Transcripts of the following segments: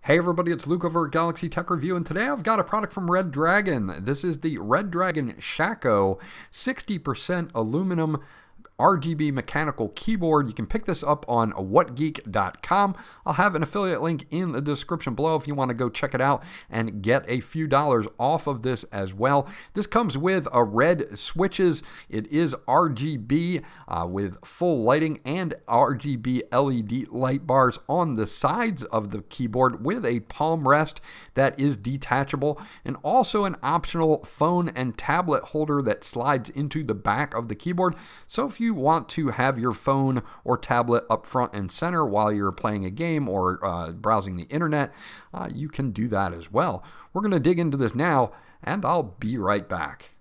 Hey everybody, it's Luke over at Galaxy Tech Review, and today I've got a product from Redragon. This is the Redragon SHACO 60% aluminum RGB mechanical keyboard. You can pick this up on WhatGeek.com. I'll have an affiliate link in the description below if you want to go check it out and get a few dollars off of this as well. This comes with red switches. It is RGB with full lighting and RGB LED light bars on the sides of the keyboard with a palm rest that is detachable, and also an optional phone and tablet holder that slides into the back of the keyboard. So if you want to have your phone or tablet up front and center while you're playing a game or browsing the internet, you can do that as well. We're going to dig into this now, and I'll be right back.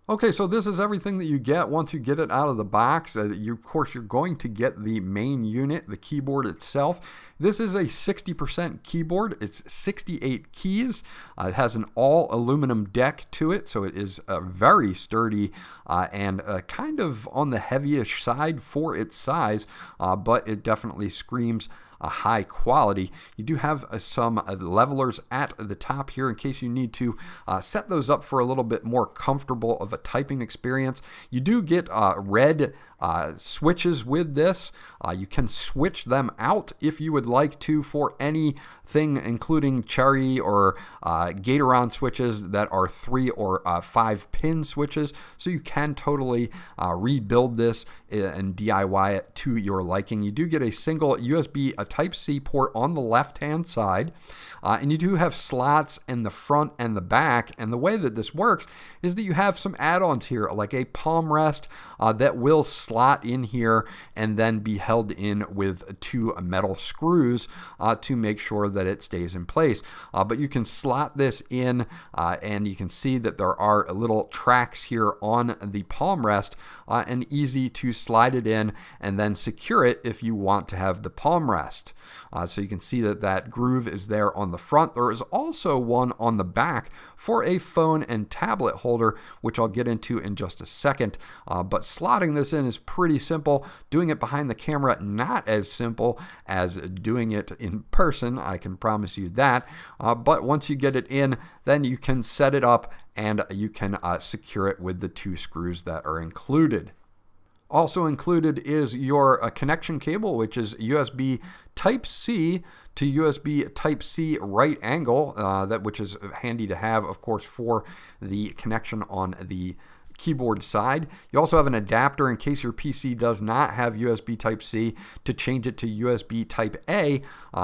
Okay, so this is everything that you get once you get it out of the box. Of course, you're going to get the main unit, the keyboard itself. This is a 60% keyboard. It's 68 keys. It has an all aluminum deck to it, so it is very sturdy and kind of on the heavyish side for its size, but it definitely screams a high quality. You do have some levelers at the top here in case you need to set those up for a little bit more comfortable of a typing experience. You do get red switches with this. You can switch them out if you would like to for anything, including cherry or Gatoron switches that are 3 or 5 pin switches. So you can totally rebuild this and DIY it to your liking. You do get a single USB Type-C port on the left-hand side, and you do have slots in the front and the back. And the way that this works is that you have some add-ons here, like a palm rest that will slot in here and then be held in with 2 metal screws to make sure that it stays in place. But you can slot this in, and you can see that there are little tracks here on the palm rest, and easy to slide it in and then secure it if you want to have the palm rest. So you can see that that groove is there on the front. There is also one on the back for a phone and tablet holder, which I'll get into in just a second. But slotting this in is pretty simple. Doing it behind the camera, not as simple as doing it in person, I can promise you that. But once you get it in, then you can set it up and you can secure it with the 2 screws that are included. Also included is your connection cable, which is USB Type-C to USB Type-C right angle, which is handy to have, of course, for the connection on the keyboard side. You also have an adapter in case your PC does not have USB Type-C to change it to USB Type-A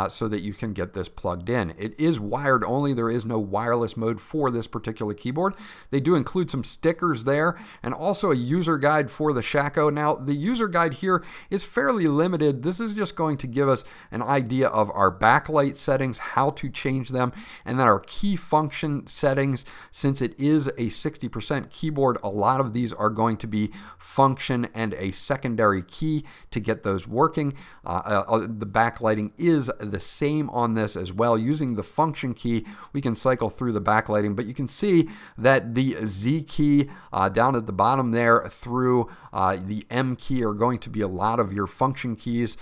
so that you can get this plugged in. It is wired only. There is no wireless mode for this particular keyboard. They do include some stickers there and also a user guide for the SHACO. Now, the user guide here is fairly limited. This is just going to give us an idea of our backlight settings, how to change them, and then our key function settings. Since it is a 60% keyboard, a lot of these are going to be function and a secondary key to get those working. The backlighting is the same on this as well. Using the function key, we can cycle through the backlighting, but you can see that the Z key down at the bottom there through the M key are going to be a lot of your function keys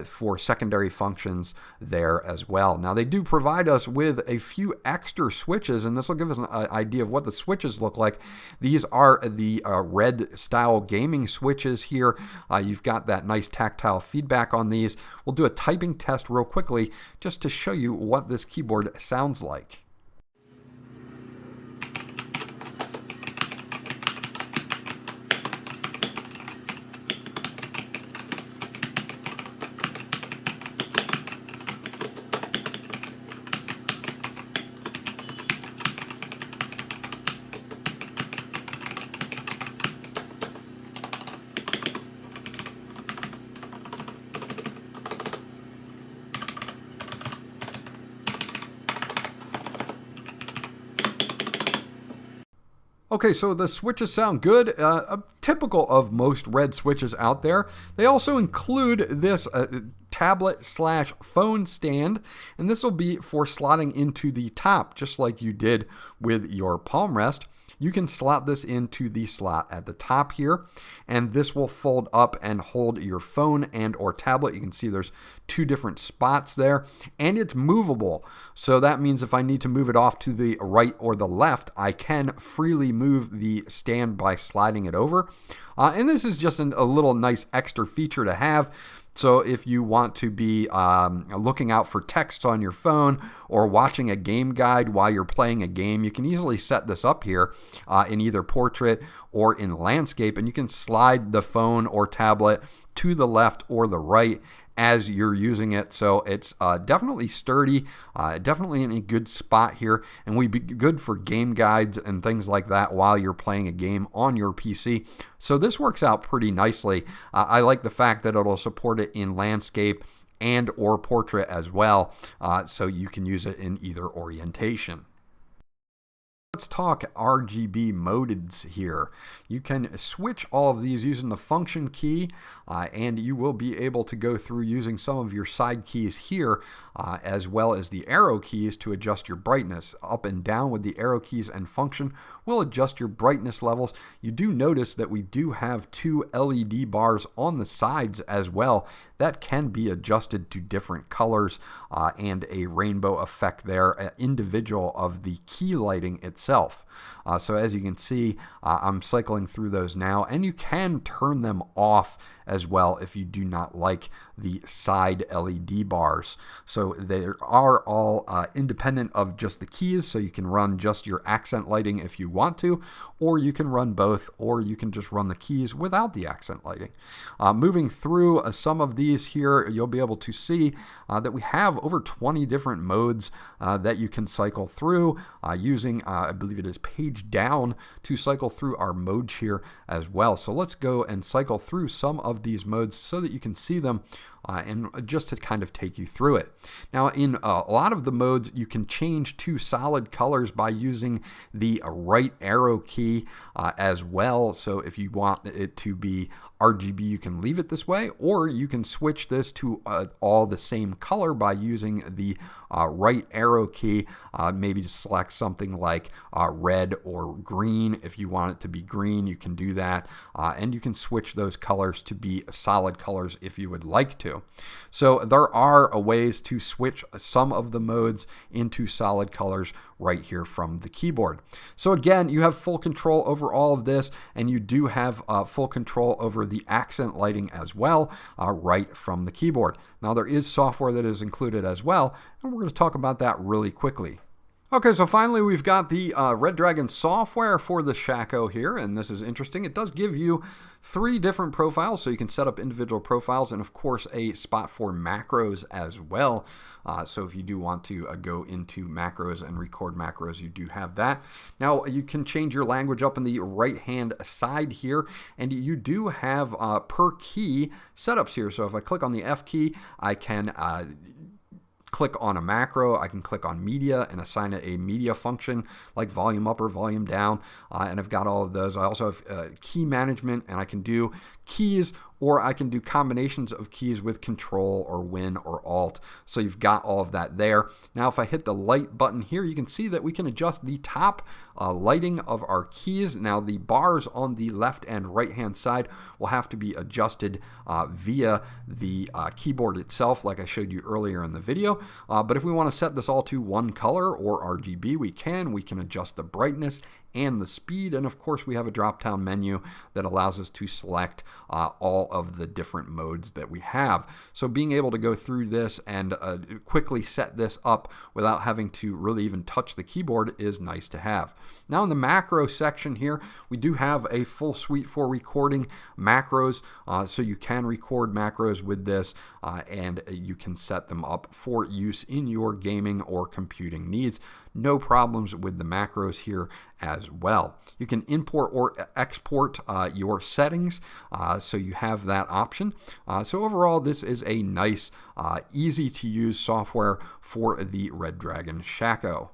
for secondary functions there as well. Now, they do provide us with a few extra switches, and this will give us an idea of what the switches look like. These are the red style gaming switches here. You've got that nice tactile feedback on these. We'll do a typing test real quickly just to show you what this keyboard sounds like. Okay, so the switches sound good, typical of most red switches out there. They also include this tablet/phone stand, and this will be for slotting into the top, just like you did with your palm rest. You can slot this into the slot at the top here, and this will fold up and hold your phone and or tablet. You can see there's two different spots there, and it's movable. So that means if I need to move it off to the right or the left, I can freely move the stand by sliding it over. And this is just a little nice extra feature to have. So if you want to be looking out for text on your phone or watching a game guide while you're playing a game, you can easily set this up here in either portrait or in landscape, and you can slide the phone or tablet to the left or the right as you're using it. So it's definitely sturdy, definitely in a good spot here, and would be good for game guides and things like that while you're playing a game on your PC. So this works out pretty nicely. I like the fact that it'll support it in landscape and or portrait as well, so you can use it in either orientation. Let's talk RGB modes here. You can switch all of these using the function key, and you will be able to go through using some of your side keys here, as well as the arrow keys to adjust your brightness. Up and down with the arrow keys and function will adjust your brightness levels. You do notice that we do have two LED bars on the sides as well that can be adjusted to different colors and a rainbow effect there, individual of the key lighting itself. So as you can see, I'm cycling through those now, and you can turn them off as well if you do not like the side LED bars. So they are all independent of just the keys, so you can run just your accent lighting if you want to, or you can run both, or you can just run the keys without the accent lighting. Moving through some of these here, you'll be able to see that we have over 20 different modes that you can cycle through using, I believe it is page down to cycle through our modes here as well. So let's go and cycle through some of these modes so that you can see them and just to kind of take you through it. Now, in a lot of the modes, you can change to solid colors by using the right arrow key as well. So if you want it to be RGB, you can leave it this way, or you can switch this to all the same color by using the right arrow key, maybe to select something like red or green. If you want it to be green, you can do that, and you can switch those colors to be solid colors if you would like to. So there are ways to switch some of the modes into solid colors right here from the keyboard. So again, you have full control over all of this, and you do have full control over the accent lighting as well, right from the keyboard. Now there is software that is included as well, and we're going to talk about that really quickly. Okay, so finally we've got the Redragon software for the SHACO here, and this is interesting. It does give you 3 different profiles, so you can set up individual profiles, and of course a spot for macros as well. So if you do want to go into macros and record macros, you do have that. Now you can change your language up in the right hand side here, and you do have per key setups here. So if I click on the F key, I can click on a macro, I can click on media and assign it a media function like volume up or volume down, and I've got all of those. I also have key management, and I can do keys, or I can do combinations of keys with Control or Win or Alt. So you've got all of that there. Now if I hit the light button here, you can see that we can adjust the top lighting of our keys. Now the bars on the left and right hand side will have to be adjusted via the keyboard itself, like I showed you earlier in the video. But if we want to set this all to one color or RGB, we can adjust the brightness and the speed, and of course we have a drop-down menu that allows us to select all of the different modes that we have. So being able to go through this and quickly set this up without having to really even touch the keyboard is nice to have. Now in the macro section here, we do have a full suite for recording macros, so you can record macros with this, and you can set them up for use in your gaming or computing needs. No problems with the macros here as well. You can import or export your settings, so you have that option. So overall, this is a nice, easy to use software for the Redragon SHACO.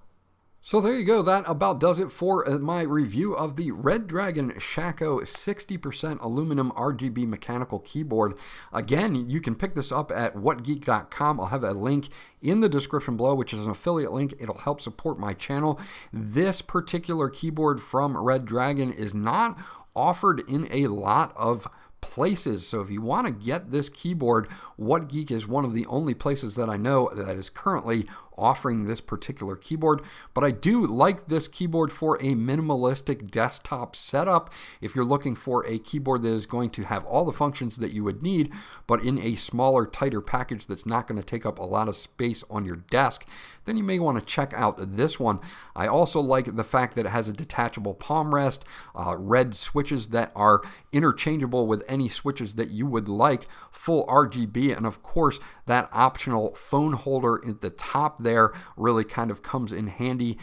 So there you go. That about does it for my review of the Redragon SHACO 60% aluminum RGB mechanical keyboard. Again, you can pick this up at WhatGeek.com. I'll have a link in the description below, which is an affiliate link. It'll help support my channel. This particular keyboard from Redragon is not offered in a lot of places. So if you want to get this keyboard, WhatGeek is one of the only places that I know that is currently offering this particular keyboard. But I do like this keyboard for a minimalistic desktop setup. If you're looking for a keyboard that is going to have all the functions that you would need, but in a smaller, tighter package that's not going to take up a lot of space on your desk, then you may want to check out this one. I also like the fact that it has a detachable palm rest, red switches that are interchangeable with any switches that you would like, full RGB, and of course that optional phone holder at the top there really kind of comes in handy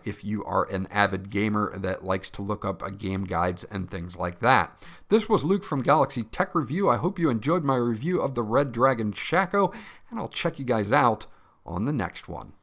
if you are an avid gamer that likes to look up game guides and things like that. This was Luke from Galaxy Tech Review. I hope you enjoyed my review of the Redragon SHACO, and I'll check you guys out on the next one.